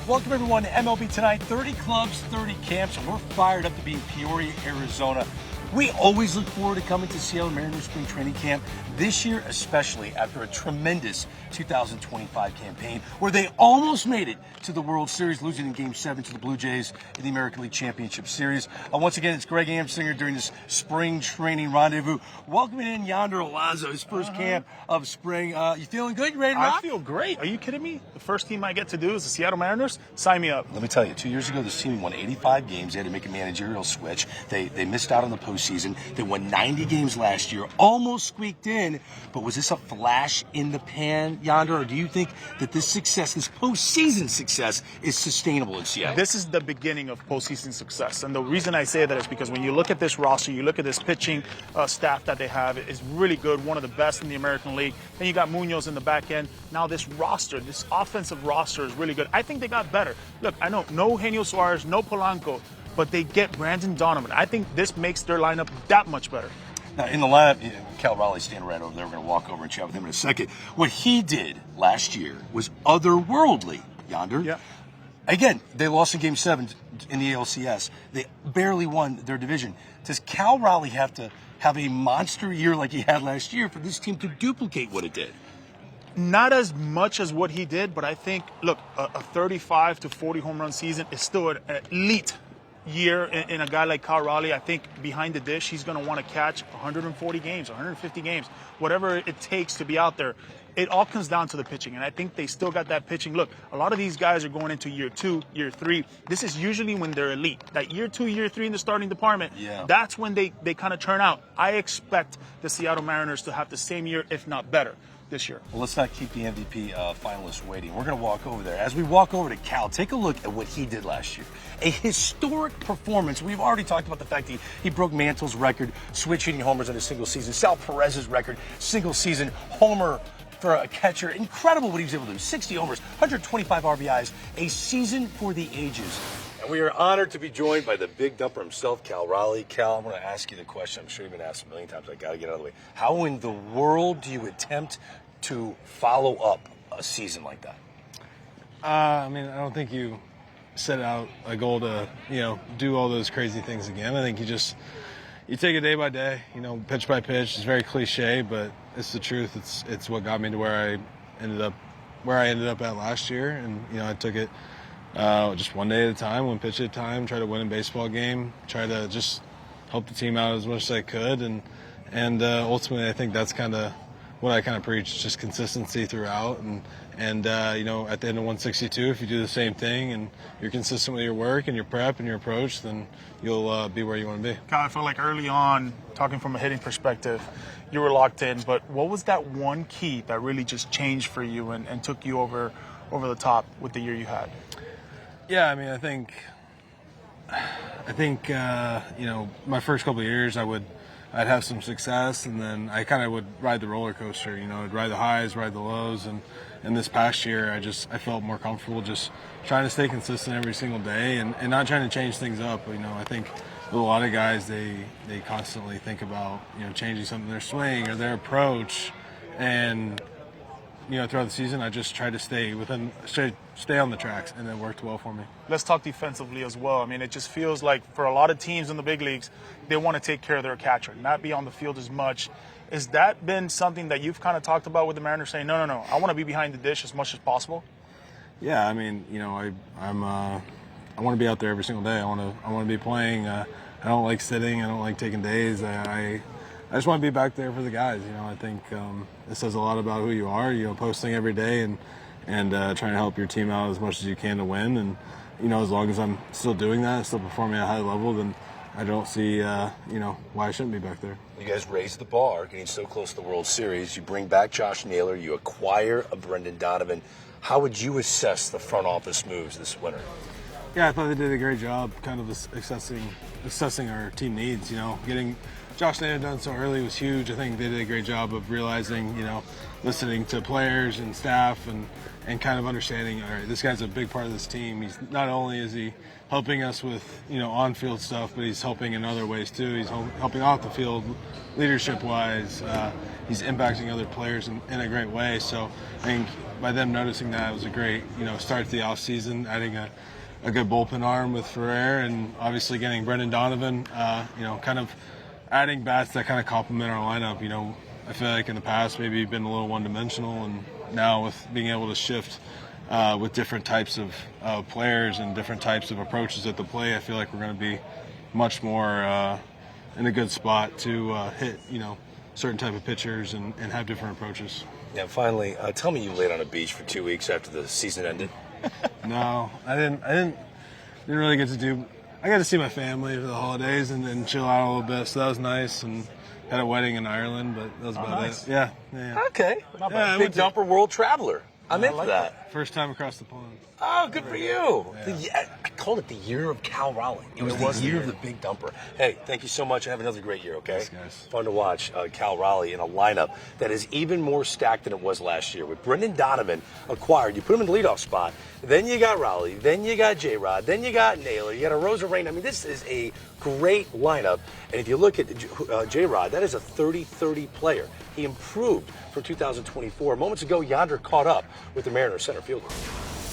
Welcome everyone to MLB Tonight. 30 clubs, 30 camps, and we're fired up to be in Peoria, Arizona. We always look forward to coming to Seattle Mariners spring training camp, this year especially after a tremendous 2025 campaign where they almost made it to the World Series, losing in Game 7 to the Blue Jays in the American League Championship Series. Once again, it's Greg Amsinger during this spring training rendezvous. Welcoming in Yonder Alonso, his first camp of spring. You feeling good? You ready to rock? I feel great. Are you kidding me? The first team I get to do is the Seattle Mariners. Sign me up. Let me tell you, 2 years ago, this team won 85 games. They had to make a managerial switch. They missed out on the postseason. They won 90 games last year, almost squeaked in. But was this a flash in the pan, Yonder, or do you think that this success, this postseason success, is sustainable in Seattle? This is the beginning of postseason success. And the reason I say that is because when you look at this roster, you look at this pitching staff that they have, is really good, one of the best in the American League. Then you got Munoz in the back end. Now this roster, this offensive roster is really good. I think they got better. Look, I know no Genio Suarez, no Polanco, but they get Brandon Donovan. I think this makes their lineup that much better. Now, in the lineup, Cal Raleigh standing right over there. We're going to walk over and chat with him in a second. What he did last year was otherworldly, Yonder. Yeah. Again, they lost in Game 7 in the ALCS. They barely won their division. Does Cal Raleigh have to have a monster year like he had last year for this team to duplicate what it did? Not as much as what he did, but I think, look, a 35 to 40 home run season is still an elite year in a guy like Cal Raleigh. I think behind the dish, he's going to want to catch 140 games, 150 games, whatever it takes to be out there. It all comes down to the pitching, and I think they still got that pitching. Look, a lot of these guys are going into year 2, year 3. This is usually when they're elite. That year 2, year 3 in the starting department, that's when they kind of turn out. I expect the Seattle Mariners to have the same year, if not better, this year. Well, let's not keep the MVP finalists waiting. We're going to walk over there. As we walk over to Cal, take a look at what he did last year. A historic performance. We've already talked about the fact he broke Mantle's record, switch hitting homers in a single season. Sal Perez's record, single season homer for a catcher. Incredible what he was able to do. 60 homers, 125 RBIs, a season for the ages. And we are honored to be joined by the big dumper himself, Cal Raleigh. Cal, I'm going to ask you the question I'm sure you've been asked a million times. I got to get out of the way. How in the world do you attempt to follow up a season like that? I don't think you set out a goal to, do all those crazy things again. I think you take it day by day, pitch by pitch. It's very cliche, but it's the truth. It's what got me to where I ended up at last year. And, I took it just one day at a time, one pitch at a time, try to win a baseball game, try to just help the team out as much as I could. And ultimately, I think that's kind of what I kind of preach, just consistency throughout. And at the end of 162, if you do the same thing and you're consistent with your work and your prep and your approach, then you'll be where you want to be. Kyle, I feel like early on, talking from a hitting perspective, you were locked in. But what was that one key that really just changed for you and took you over the top with the year you had? Yeah, I think my first couple of years I'd have some success, and then I kind of would ride the roller coaster. I'd ride the highs, ride the lows, and this past year I felt more comfortable just trying to stay consistent every single day and not trying to change things up. I think with a lot of guys, they constantly think about changing something in their swing or their approach, and throughout the season I just tried to stay on the tracks, and it worked well for me. Let's talk defensively as well. It just feels like for a lot of teams in the big leagues, they want to take care of their catcher, not be on the field as much. Has that been something that you've kind of talked about with the Mariners, saying, no, I want to be behind the dish as much as possible? Yeah, I want to be out there every single day. I want to be playing. I don't like sitting. I don't like taking days. I just want to be back there for the guys. I think it says a lot about who you are. Posting every day and trying to help your team out as much as you can to win. And as long as I'm still doing that, still performing at a high level, then I don't see why I shouldn't be back there. You guys raised the bar, getting so close to the World Series. You bring back Josh Naylor. You acquire a Brendan Donovan. How would you assess the front office moves this winter? Yeah, I thought they did a great job kind of assessing our team needs. Getting Josh Naylor done so early was huge. I think they did a great job of realizing, listening to players and staff and kind of understanding, all right, this guy's a big part of this team. He's not only is he helping us with, you know, on-field stuff, but he's helping in other ways too. He's helping off the field, leadership-wise. He's impacting other players in a great way. So I think by them noticing that, it was a great, you know, start to the offseason, adding a good bullpen arm with Ferrer, and obviously getting Brendan Donovan, you know, kind of adding bats that kind of complement our lineup. You know, I feel like in the past maybe been a little one-dimensional, and now with being able to shift with different types of players and different types of approaches at the plate, I feel like we're going to be much more in a good spot to hit, you know, certain type of pitchers and have different approaches. Yeah, finally, tell me you laid on a beach for 2 weeks after the season ended. No, I didn't really get to do. I got to see my family for the holidays and then chill out a little bit, so that was nice. And had a wedding in Ireland, but that was about it. Yeah. Okay. Yeah, Big Dumper World Traveler. I'm into that. First time across the pond. Oh, good for you. I called it the year of Cal Raleigh. It was the year of the Big Dumper. Hey, thank you so much. Have another great year, okay? Thanks, guys. Fun to watch Cal Raleigh in a lineup that is even more stacked than it was last year. With Brendan Donovan acquired, you put him in the leadoff spot, then you got Raleigh, then you got J-Rod, then you got Naylor, you got a Rosa Rain. I mean, this is a great lineup. And if you look at J-Rod, that is a 30-30 player. He improved from 2024. Moments ago, Yonder caught up with the Mariners center fielder.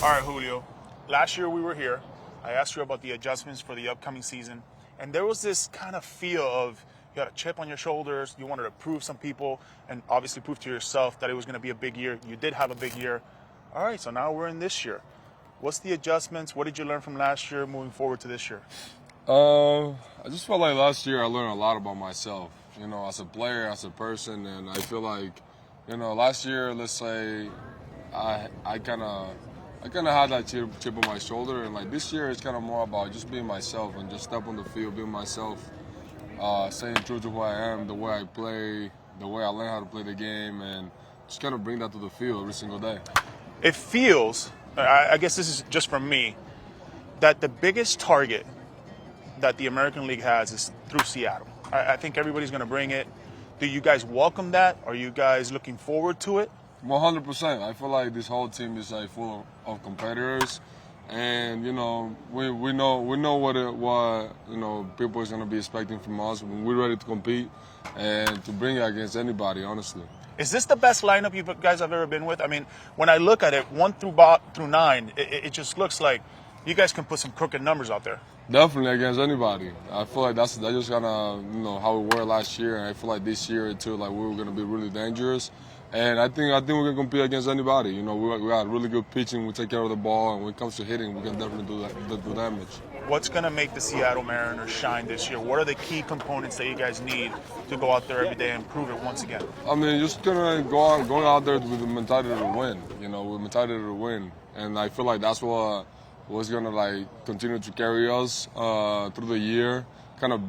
All right, Julio. Last year we were here. I asked you about the adjustments for the upcoming season, and there was this kind of feel of you had a chip on your shoulders. You wanted to prove some people, and obviously prove to yourself that it was going to be a big year. You did have a big year. All right, so now we're in this year. What's the adjustments? What did you learn from last year moving forward to this year? I just felt like last year I learned a lot about myself, you know, as a player, as a person, and I feel like, you know, last year, let's say, I kind of had that chip on my shoulder, and like this year it's kind of more about just being myself and just step on the field, being myself, staying true to who I am, the way I play, the way I learn how to play the game, and just kind of bring that to the field every single day. It feels, I guess this is just from me, that the biggest target that the American League has is through Seattle. I think everybody's going to bring it. Do you guys welcome that? Are you guys looking forward to it? 100%. I feel like this whole team is like full of competitors, and you know we know what you know people is going to be expecting from us. We're ready to compete and to bring it against anybody. Honestly. Is this the best lineup you guys have ever been with? I mean, when I look at it, 1 through 9, it just looks like you guys can put some crooked numbers out there. Definitely against anybody. I feel like that's just kind of, you know, how we were last year, and I feel like this year too, like we were going to be really dangerous. And I think we can compete against anybody. You know, we got really good pitching. We take care of the ball, and when it comes to hitting, we can definitely do damage. What's going to make the Seattle Mariners shine this year? What are the key components that you guys need to go out there every day and prove it once again? I mean, just going out there with the mentality to win. You know, with mentality to win, and I feel like that's what's gonna like continue to carry us through the year. Kind of,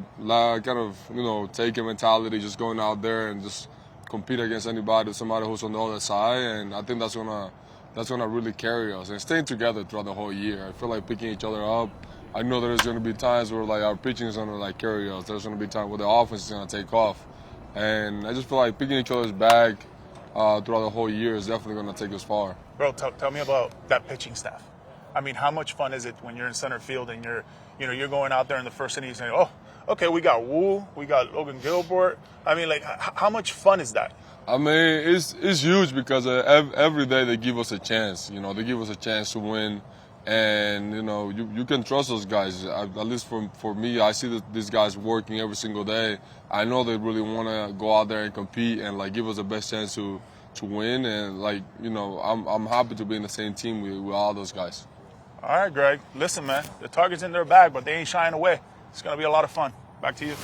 you know, take a mentality, just going out there and just compete against somebody who's on the other side, and I think that's gonna really carry us and staying together throughout the whole year. I feel like picking each other up. I know there's gonna be times where like our pitching is gonna like carry us. There's gonna be times where the offense is gonna take off, and I just feel like picking each other's back throughout the whole year is definitely gonna take us far. Bro, tell me about that pitching staff. I mean, how much fun is it when you're in center field and you're going out there in the first inning and saying, oh, okay, we got Wu, we got Logan Gilbert. I mean, like, how much fun is that? I mean, it's huge because every day they give us a chance. You know, they give us a chance to win, and you know, you can trust those guys. At least for me, I see these guys working every single day. I know they really want to go out there and compete and like give us the best chance to win. And like, you know, I'm happy to be in the same team with all those guys. All right, Greg. Listen, man, the target's in their bag, but they ain't shying away. It's going to be a lot of fun. Back to you.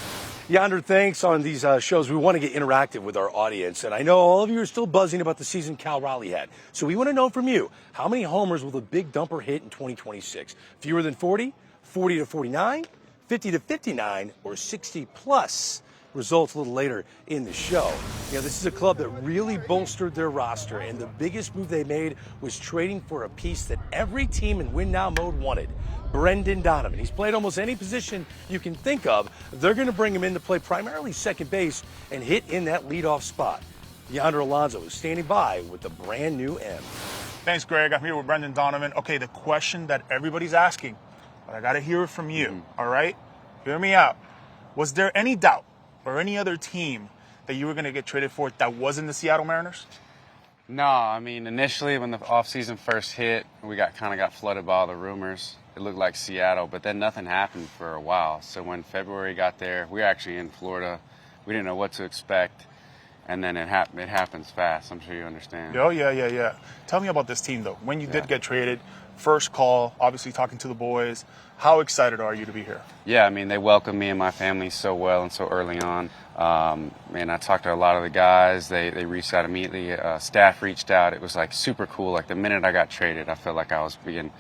Yonder, thanks. On these shows, we want to get interactive with our audience, and I know all of you are still buzzing about the season Cal Raleigh had. So we want to know from you, how many homers will the Big Dumper hit in 2026? Fewer than 40, 40 to 49, 50 to 59, or 60 plus? Results a little later in the show. You know, this is a club that really bolstered their roster, and the biggest move they made was trading for a piece that every team in win now mode wanted. Brendan Donovan. He's played almost any position you can think of. They're going to bring him in to play primarily second base and hit in that leadoff spot. Yonder Alonso is standing by with the brand new M. Thanks, Greg. I'm here with Brendan Donovan. Okay, the question that everybody's asking, but I got to hear it from you, all right? Hear me out. Was there any doubt or any other team that you were going to get traded for that wasn't the Seattle Mariners? No, I mean, initially when the offseason first hit, we got flooded by all the rumors. It looked like Seattle, but then nothing happened for a while. So when February got there, we were actually in Florida. We didn't know what to expect, and then it happens fast. I'm sure you understand. Oh, yeah. Tell me about this team, though. When you did get traded, first call, obviously talking to the boys. How excited are you to be here? Yeah, I mean, they welcomed me and my family so well and so early on. And I talked to a lot of the guys. They reached out immediately. Staff reached out. It was like super cool. Like the minute I got traded, I felt like I was being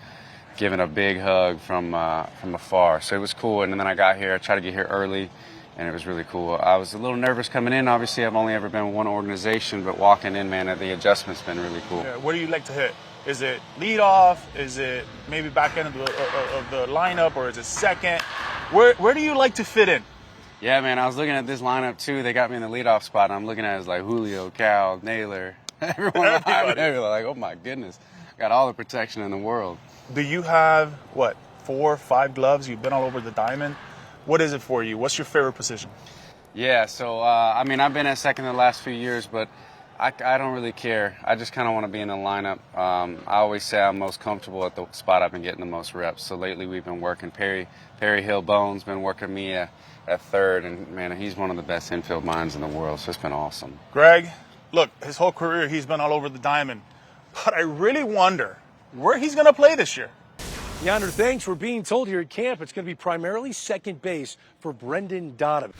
given a big hug from afar. So it was cool. And then I got here. I tried to get here early, and it was really cool. I was a little nervous coming in. Obviously, I've only ever been with one organization, but walking in, man, the adjustment's been really cool. Yeah, what do you like to hit? Is it leadoff? Is it maybe back end of the lineup, or is it second? Where do you like to fit in? Yeah, man, I was looking at this lineup, too. They got me in the leadoff spot. I'm looking at it as like Julio, Cal, Naylor. Everyone behind me. They were like, oh, my goodness. Got all the protection in the world. Do you have, 4 or 5 gloves? You've been all over the diamond. What is it for you? What's your favorite position? Yeah, so, I mean, I've been at second the last few years, but I don't really care. I just kind of want to be in the lineup. I always say I'm most comfortable at the spot I've been getting the most reps. So lately we've been working Perry Hill-Bone's been working me at third, and, man, he's one of the best infield minds in the world, so it's been awesome. Greg, look, his whole career he's been all over the diamond, but I really wonder where he's going to play this year. Yonder, thanks. We're being told here at camp it's going to be primarily second base for Brendan Donovan.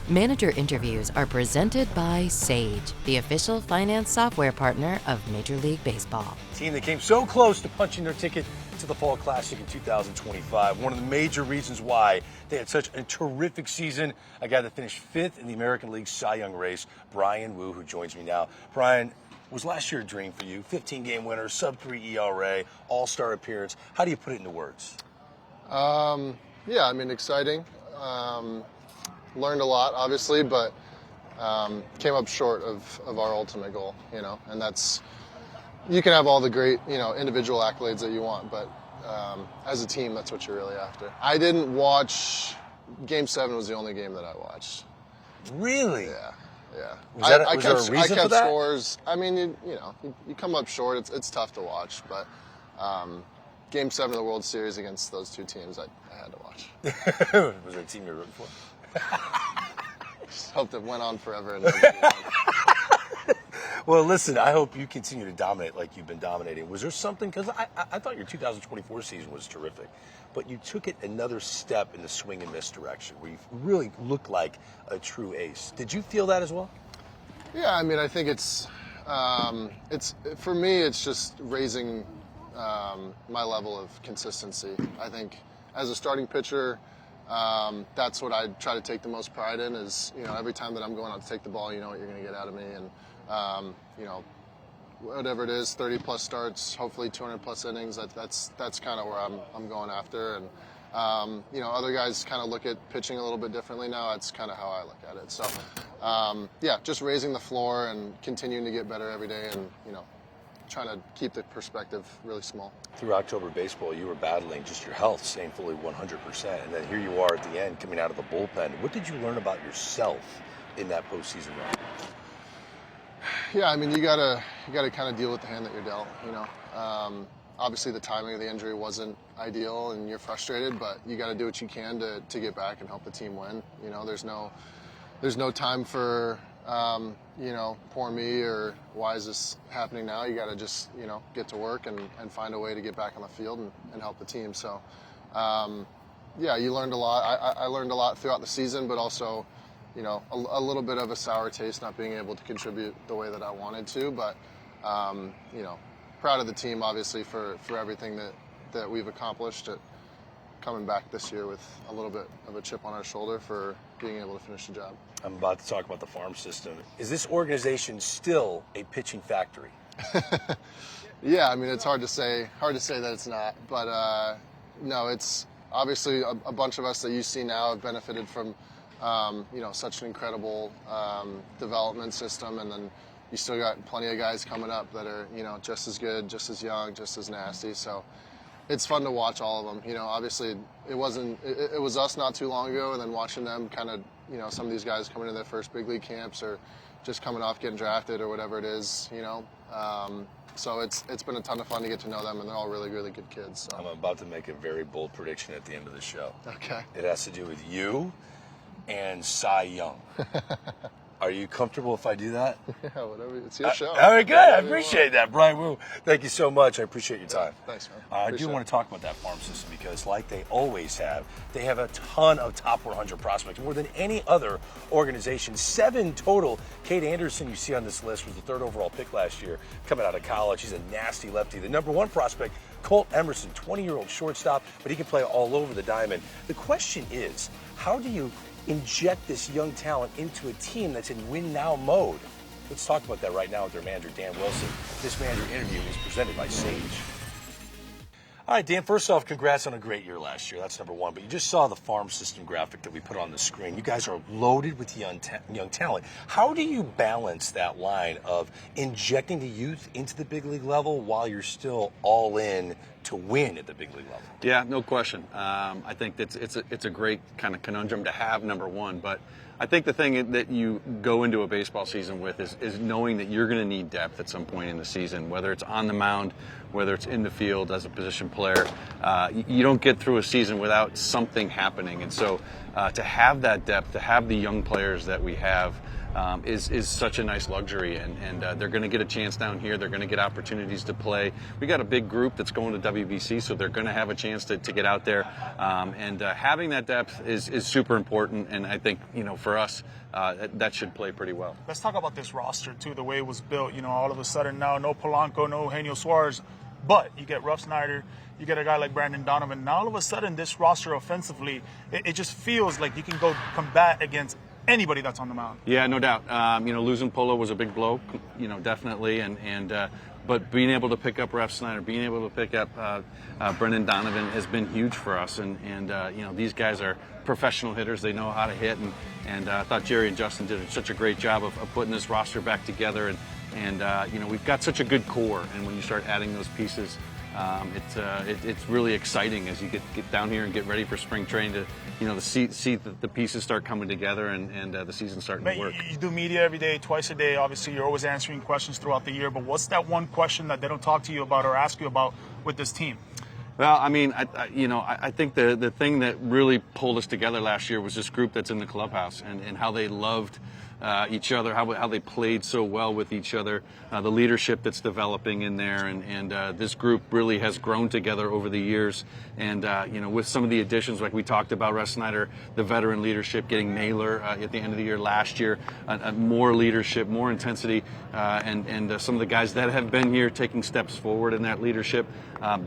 Manager interviews are presented by Sage, the official finance software partner of Major League Baseball. Team that came so close to punching their ticket to the Fall Classic in 2025. One of the major reasons why they had such a terrific season. A guy that finished 5th in the American League Cy Young race, Brian Wu, who joins me now. Brian, was last year a dream for you? 15-game winner, sub-3 ERA, all-star appearance. How do you put it into words? Yeah, I mean, exciting. Learned a lot, obviously, but came up short of our ultimate goal, and that's, you can have all the great, individual accolades that you want, but as a team, that's what you're really after. I didn't watch, Game 7 was the only game that I watched. Really? Yeah. Was there a reason I kept for that? scores. I mean, you come up short, it's tough to watch, but Game 7 of the World Series against those two teams, I had to watch. Was there a team you were rooting for? Just hoped it went on forever. And nobody won. Well, listen, I hope you continue to dominate like you've been dominating. Was there something, because I thought your 2024 season was terrific, but you took it another step in the swing and miss direction where you really looked like a true ace. Did you feel that as well? Yeah, I mean, I think it's for me, it's just raising my level of consistency. I think as a starting pitcher, that's what I try to take the most pride in is, every time that I'm going out to take the ball, you know what you're going to get out of me. And, whatever it is, 30-plus starts, hopefully 200-plus innings, that's kind of where I'm going after. And, other guys kind of look at pitching a little bit differently now. That's kind of how I look at it. So, yeah, just raising the floor and continuing to get better every day and, trying to keep the perspective really small. Through October baseball, you were battling just your health, staying fully 100%, and then here you are at the end, coming out of the bullpen. What did you learn about yourself in that postseason run? Yeah, I mean, you gotta kind of deal with the hand that you're dealt. Obviously the timing of the injury wasn't ideal, and you're frustrated, but you got to do what you can to get back and help the team win. There's no time for poor me or why is this happening now? You got to just, get to work and find a way to get back on the field and help the team. So, yeah, you learned a lot. I learned a lot throughout the season, but also, a little bit of a sour taste not being able to contribute the way that I wanted to. But, proud of the team, obviously, for everything that we've accomplished. Coming back this year with a little bit of a chip on our shoulder for being able to finish the job. I'm about to talk about the farm system. Is this organization still a pitching factory? Yeah, I mean, it's hard to say that it's not, but no, it's obviously a bunch of us that you see now have benefited from such an incredible development system, and then you still got plenty of guys coming up that are, just as good, just as young, just as nasty. So it's fun to watch all of them. Obviously it was us not too long ago, and then watching them kind of, some of these guys coming in their first big league camps or just coming off getting drafted or whatever it is, So it's been a ton of fun to get to know them, and they're all really, really good kids. So. I'm about to make a very bold prediction at the end of the show. Okay. It has to do with you and Cy Young. Are you comfortable if I do that? Yeah, whatever. It's your show. All right, good. I appreciate that, Brian Wu. Thank you so much. I appreciate your time. Thanks, man. I do want to talk about that farm system because, like they always have, they have a ton of top 100 prospects, more than any other organization. 7 total. Kate Anderson, you see on this list, was the 3rd overall pick last year, coming out of college. He's a nasty lefty. The number 1 prospect, Colt Emerson, 20-year-old shortstop, but he can play all over the diamond. The question is, how do you inject this young talent into a team that's in win-now mode? Let's talk about that right now with their manager, Dan Wilson. This manager interview is presented by Sage. All right, Dan, first off, congrats on a great year last year. That's number 1. But you just saw the farm system graphic that we put on the screen. You guys are loaded with young talent. How do you balance that line of injecting the youth into the big league level while you're still all in to win at the big league level? Yeah, no question. I think it's a great kind of conundrum to have, number 1. But I think the thing that you go into a baseball season with is knowing that you're going to need depth at some point in the season, whether it's on the mound, whether it's in the field as a position player. You don't get through a season without something happening. And so to have that depth, to have the young players that we have, is such a nice luxury, and they're going to get a chance down here. They're going to get opportunities to play. We got a big group that's going to WBC, so they're going to have a chance to get out there. And having that depth is super important, and I think for us that should play pretty well. Let's talk about this roster too, the way it was built. All of a sudden now, no Polanco, no Eugenio Suarez, but you get Ruff Snyder. You get a guy like Brandon Donovan. Now all of a sudden, this roster offensively, it just feels like you can go combat against anybody that's on the mound. Yeah, no doubt. Losing Polo was a big blow, definitely, but being able to pick up Ruff Snyder, being able to pick up Brendan Donovan has been huge for us, and these guys are professional hitters. They know how to hit, and I thought Jerry and Justin did such a great job of putting this roster back together, and we've got such a good core, and when you start adding those pieces, it's really exciting as you get down here and get ready for spring training to see the pieces start coming together and the season starting to work. You do media every day, twice a day. Obviously, you're always answering questions throughout the year. But what's that one question that they don't talk to you about or ask you about with this team? Well, I mean, I think the thing that really pulled us together last year was this group that's in the clubhouse and how they loved each other, how they played so well with each other, the leadership that's developing in there, and this group really has grown together over the years. And with some of the additions, like we talked about, Russ Snyder, the veteran leadership, getting Naylor at the end of the year last year, more leadership, more intensity, and some of the guys that have been here taking steps forward in that leadership.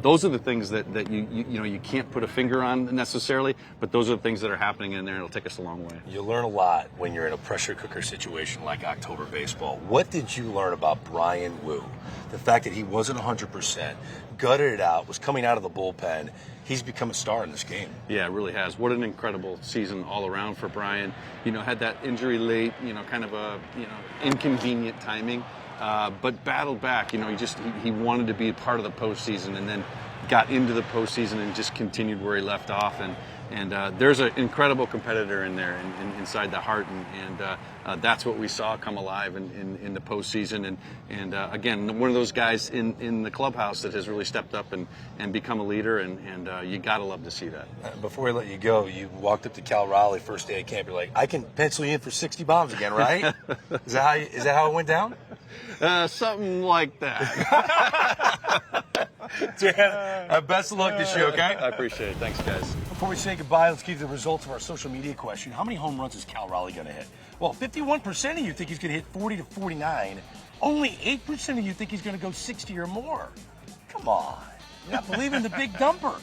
Those are the things that you can't put a finger on necessarily, but those are the things that are happening in there, and it'll take us a long way. You learn a lot when you're in a pressure cooker situation like October baseball. What did you learn about Brian Wu? The fact that he wasn't 100%, gutted it out, was coming out of the bullpen. He's become a star in this game. Yeah, it really has. What an incredible season all around for Brian. Had that injury late, kind of a inconvenient timing, but battled back. He wanted to be part of the postseason, and then got into the postseason and just continued where he left off. And there's an incredible competitor in there, inside the heart, and that's what we saw come alive in the postseason. And again, one of those guys in the clubhouse that has really stepped up and become a leader, and you gotta love to see that. Before we let you go, you walked up to Cal Raleigh first day of camp. You're like, I can pencil you in for 60 bombs again, right? Is that how it went down? Something like that. Dan, best of luck this year, okay? I appreciate it. Thanks, guys. Before we say goodbye, let's give you the results of our social media question. How many home runs is Cal Raleigh going to hit? Well, 51% of you think he's going to hit 40 to 49. Only 8% of you think he's going to go 60 or more. Come on. You're not believing the big dumper.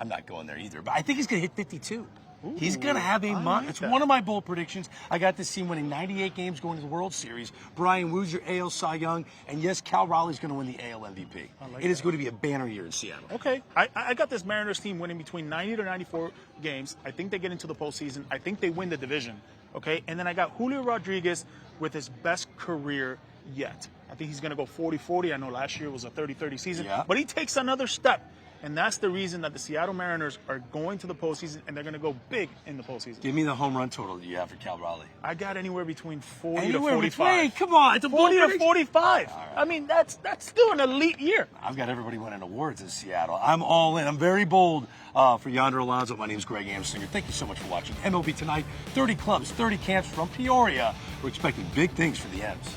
I'm not going there either, but I think he's going to hit 52. Ooh, he's going to have a month. It's one of my bold predictions. I got this team winning 98 games going to the World Series. Brian Wu's your AL Cy Young. And yes, Cal Raleigh's going to win the AL MVP. It is going to be a banner year in Seattle. Okay. I got this Mariners team winning between 90 to 94 games. I think they get into the postseason. I think they win the division. Okay. And then I got Julio Rodríguez with his best career yet. I think he's going to go 40-40. I know last year was a 30-30 season. Yeah. But he takes another step. And that's the reason that the Seattle Mariners are going to the postseason, and they're going to go big in the postseason. Give me the home run total that you have for Cal Raleigh. I got anywhere between 40 Anywhere to 45. between, come on, it's a 40 bold to prediction. 45. All right. I mean, that's still an elite year. I've got everybody winning awards in Seattle. I'm all in. I'm very bold for Yonder Alonso. My name is Greg Amsinger. Thank you so much for watching MLB Tonight. 30 clubs, 30 camps from Peoria. We're expecting big things for the M's.